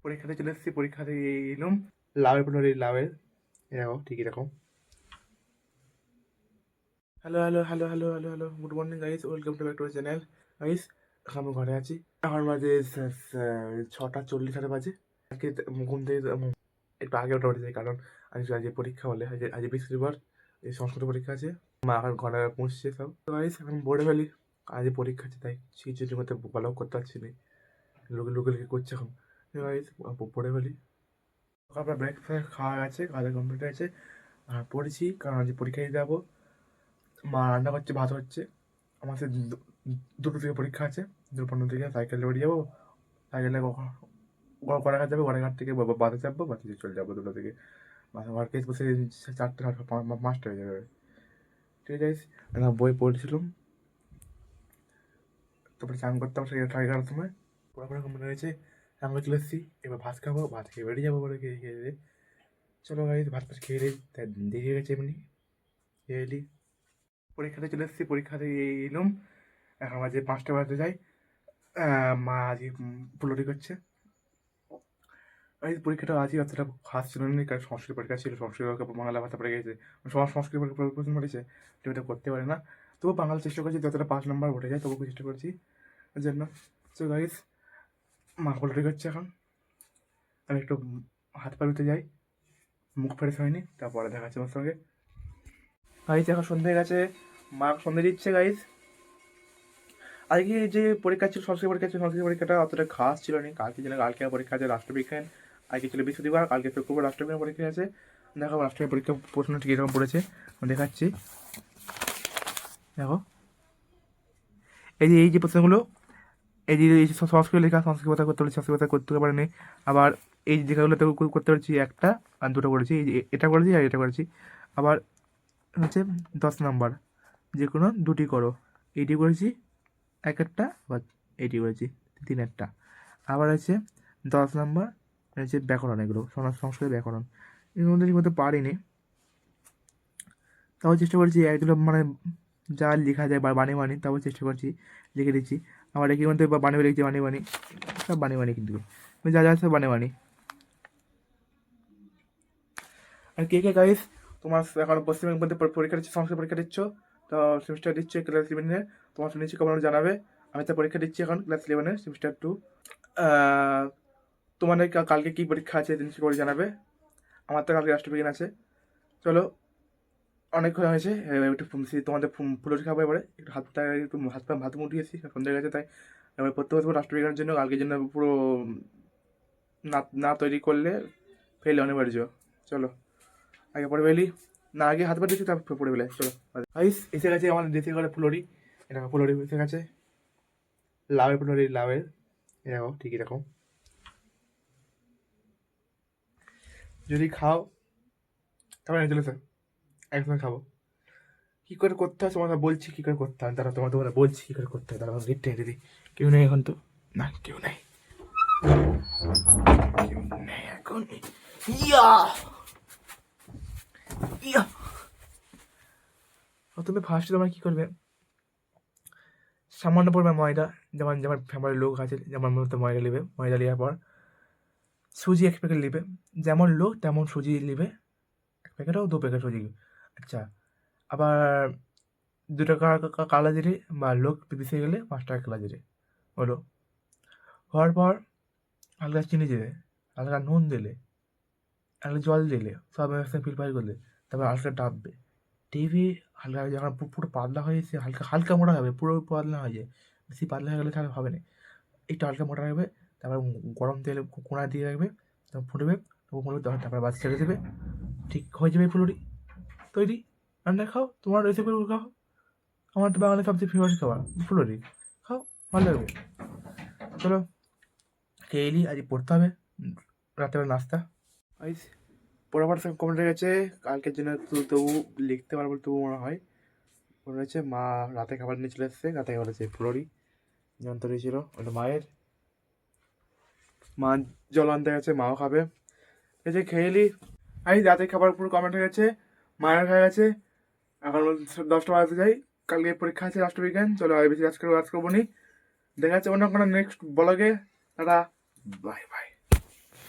পরীক্ষাতে চলে এসেছি, পরীক্ষাতে এলাম লাভের পনেরো লাভের এরকম ঠিক এরকম। Hello hello hello hello hello hello good morning guys, welcome to back to channel guys. এখন আমি ঘরে আছি, এখন বাজে 6:40 বাজে। আজকে ঘুম থেকে একটু আগে ওঠা উঠেছে, কারণ আজকে পরীক্ষা বলে, আজ বৃহস্পতিবার, এই সংস্কৃত পরীক্ষা আছে। মা এখন ঘরে পৌঁছছে সব। তো গাইস এখন পড়ে ফেলি, আজ পরীক্ষা আছে তাই সেই জন্য মধ্যে ভালো করতে পারছি না, লোকে লোকে লোকে করছে এখন। গাইস পড়ে ফেলি। সকালবেলা ব্রেকফাস্ট খাওয়া গেছে, খাওয়া কমপ্লিট হয়েছে, আর পড়েছি কারণ আজ পরীক্ষা দিতে যাবো। মা রান্না করছে, ভাত হচ্ছে। আমার সে দুটো থেকে পরীক্ষা আছে, 2:15 থেকে সাইকেলে বেরিয়ে যাবো। সাইকেলে গড়াঘাট যাবো, গড়াঘাট থেকে বাসে চাপবো, বাসে চলে যাবো 2টা থেকে। ঘরকে বসে 4টে 5টা হয়ে যাবে। ঠিক আছে, বই পড়ছিলাম, তারপরে স্নান করতে হবে 11টার সময়। পড়াশোনা কমপ্লিট হয়েছে, স্নান করে চলে এসেছি। এবার ভাত খাবো, ভাত খেয়ে বেরিয়ে যাবো বলে খেয়ে খেয়ে। চলো গাড়ি ভাত ফাত খেয়ে দেরি হয়ে গেছে এমনি এলি। পরীক্ষাতে চলে এসেছি, পরীক্ষাতে এলাম, এখন বাজে 5টা বাজতে যাই। মা আজকে ফুলরি করছে। এই পরীক্ষাটা আজকে অতটা খাস ছিল না, কারণ সংস্কৃত পরীক্ষা ছিল, সংস্কৃত বাংলা ভাষা পড়ে গেছে, সংস্কৃত পরীক্ষা প্রশ্ন পড়েছে, তো এটা করতে পারে না। তবু বাংলা চেষ্টা করছি, যতটা 5 নম্বর উঠে যায় তবু চেষ্টা করছি ওই জন্য। সো গাইস, মা ফুলরি করছে এখন, আমি একটু হাত পা ধুতে যাই, মুখ ফ্রেশ হয়নি, তারপরে দেখা যাচ্ছে আমার সঙ্গে। গাইস এখন সন্ধ্যে হয়ে গেছে, মা সন্ধ্যে দিচ্ছে গাইস। আজকে যে পরীক্ষা ছিল, সংস্কৃত পরীক্ষা ছিল, সংস্কৃত পরীক্ষাটা অতটা খাস ছিল না। কালকে পরীক্ষা আছে রাষ্ট্রবিজ্ঞান, আজকে ছিল বৃহস্পতিবার, কালকে শুক্রবার রাষ্ট্রবিজ্ঞান পরীক্ষা আছে। দেখো রাষ্ট্রবিজ্ঞান পরীক্ষা প্রশ্ন ঠিক এরকম পড়েছে, আমি দেখাচ্ছি। দেখো এই যে প্রশ্নগুলো, এই যে সংস্কৃত লেখা, সংস্কৃত কথা করতে পারছি, সংস্কৃত কথা করতে পারেনি। আবার এই লেখাগুলোতে করতে পারছি একটা আর দুটো করেছি, এই যে এটা করেছি আর এটা করেছি। আবার হচ্ছে 10 নম্বর, যে কোনো দুটি করো, এইটি করেছি একটা, বা এইটি করেছি 3-1টা। আবার আছে 10 নম্বর হচ্ছে ব্যাকরণ, এগুলো সংস্কৃত ব্যাকরণ, এর মধ্যে পারিনি, তাও চেষ্টা করছি একগুলো মানে যা লেখা যায় বানি তাও চেষ্টা করছি, লিখে দিচ্ছি। আমার এর মধ্যে বানি লিখছি, বানি সব বানি কিন্তু যা যা সব বানি। আর কে গাইস তোমার এখন পশ্চিমবঙ্গের মধ্যে পরীক্ষা দিচ্ছ, সংস্কৃত পরীক্ষা দিচ্ছ, তো সেমিস্টার দিচ্ছ ক্লাস 11-এ, তোমার শুনেছি কখন জানাবে। আমি তো পরীক্ষা দিচ্ছি এখন ক্লাস 11-এর সেমিস্টার 2। তোমাদের কালকে কী পরীক্ষা আছে জিনিস করে জানাবে। আমার তো কালকে রাষ্ট্রবিজ্ঞান আছে। চলো অনেকক্ষণ হয়েছে, একটু তোমাদের ফুলরি খাবো, এবারে একটু হাত পা ভাত মুঠ দিয়েছি, সন্ধ্যে গেছে, তাই এবার পড়তে বসবো রাষ্ট্রবিজ্ঞানের জন্য। কালকের জন্য পুরো না তৈরি করলে ফেলে অনিবার্য। চলো আগে পড়ে ফেলি, না আগে হাত পা দিচ্ছি তারপর পড়ে ফেলে। চলো আইস এসে গেছে আমাদের দেশে ঘরে ফুলরি, এটা ফুলরি এসে গেছে, লাভের ফুলরি লাভের এরকম ঠিক এরকম। যদি খাও তারপরে চলে স্যার একসঙ্গে খাবো। কী করে করতে হয় তোমাকে বলছি, কী করে করতে হয়, তারা তোমাদের বলছি কী করে করতে হয়। তারা গেটটা দিদি, কেউ নেই এখন তো, না কেউ নেই, কেউ নেই এখন। ইয়া ইয়া তুমি ফার্স্টে তোমরা কী করবে, সামান্য পরিমাণ ময়দা, যেমন যেমন ফ্যামিলির লোক আছে যেমন মতো ময়দা নেবে, ময়দা নেওয়ার পর সুজি 1 প্যাকেট নেবে, যেমন লোক তেমন সুজি নেবে, 1 প্যাকেট হোক 2 প্যাকেট সুজি। আচ্ছা, আবার 2 টাকা কালা জিরে, বা লোক পিছিয়ে গেলে 5 টাকা কালা জিরে হলো। হওয়ার পর হালকা চিনি দেবে, হালকা নুন দিলে, হালকা জল দিলে, সব একসাথে ফিলফাইল করলে, তারপর হালকা ডাববে, টিভি হালকা যখন পুরো পাতলা হয়ে এসে হালকা হালকা মোটা হবে, পুরো পাতলা হয়ে যায়, বেশি পাতলা হয়ে গেলে তাহলে হবে না, একটু হালকা মোটা রাখবে। তারপর গরম তেলে কোনা দিয়ে রাখবে, তখন ফুটবে, তারপর বাস ছেড়ে দেবে, ঠিক হয়ে যাবে ফুলুরি তৈরি। রান্না খাও, তোমার রেসিপিগুলো খাও। আমার তো বাঙালির সবচেয়ে ফেভারিট খাবার ফুলুরি, খাও ভালো লাগবে। চলো খেয়ে এলি, আজ পড়তে হবে, রাতের নাস্তা আইস পড়াবার সব কমে গেছে। কালকের জন্য তবু লিখতে পারবো, তবু মনে হয় মনে হচ্ছে। মা রাতে খাবার নিয়ে চলে এসছে, রাতে খাবার হচ্ছে ফুলুরি যন্ত্র ছিল, ওটা মায়ের, মা জল আনতে গেছে, মাও খাবে। এই যে খেয়ে এলি, আই রাতে খাবার পুরো কমেন্ট হয়ে গেছে, মায়ের হয়ে গেছে। এখন 10টা বাজতে যাই, কালকে পরীক্ষা আছে রাষ্ট্রবিজ্ঞান। চলো আর বেশি কাজ করবো নি, দেখা যাচ্ছে অন্য কোনো নেক্সট ব্লগে। দাদা বাই বাই।